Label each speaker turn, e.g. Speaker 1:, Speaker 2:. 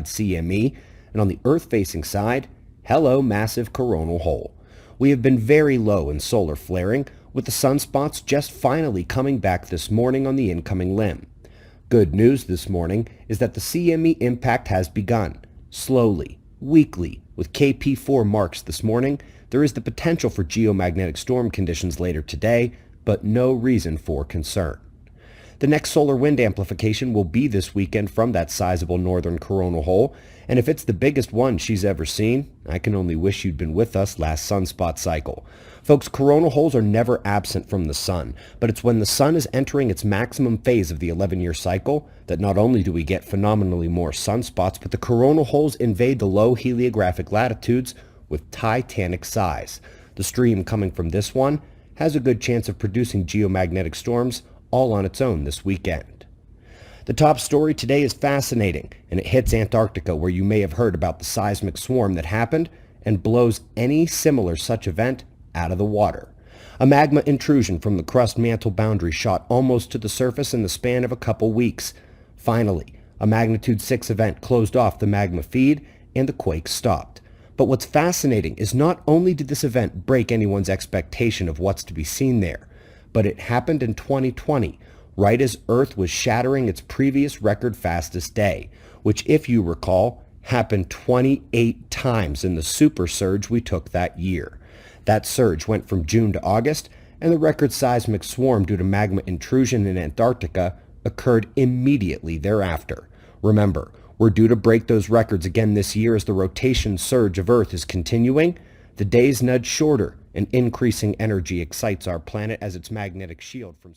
Speaker 1: CME, and on the Earth-facing side, hello, massive coronal hole. We have been very low in solar flaring, with the sunspots just finally coming back this morning on the incoming limb. Good news this morning is that the CME impact has begun. Slowly, weakly, with KP4 marks this morning, there is the potential for geomagnetic storm conditions later today, but no reason for concern. The next solar wind amplification will be this weekend from that sizable northern coronal hole, and if it's the biggest one she's ever seen, I can only wish you'd been with us last sunspot cycle. Folks, coronal holes are never absent from the sun, but it's when the sun is entering its maximum phase of the 11-year cycle that not only do we get phenomenally more sunspots, but the coronal holes invade the low heliographic latitudes with titanic size. The stream coming from this one has a good chance of producing geomagnetic storms all on its own this weekend. The top story today is fascinating, and it hits Antarctica, where you may have heard about the seismic swarm that happened and blows any similar such event out of the water. A magma intrusion from the crust-mantle boundary shot almost to the surface in the span of a couple weeks. Finally, a magnitude 6 event closed off the magma feed and the quake stopped. But what's fascinating is not only did this event break anyone's expectation of what's to be seen there, but it happened in 2020, right as Earth was shattering its previous record fastest day, which, if you recall, happened 28 times in the super surge we took that year. That surge went from June to August, and the record seismic swarm due to magma intrusion in Antarctica occurred immediately thereafter. Remember, we're due to break those records again this year as the rotation surge of Earth is continuing. The days nudge shorter, and increasing energy excites our planet as its magnetic shield from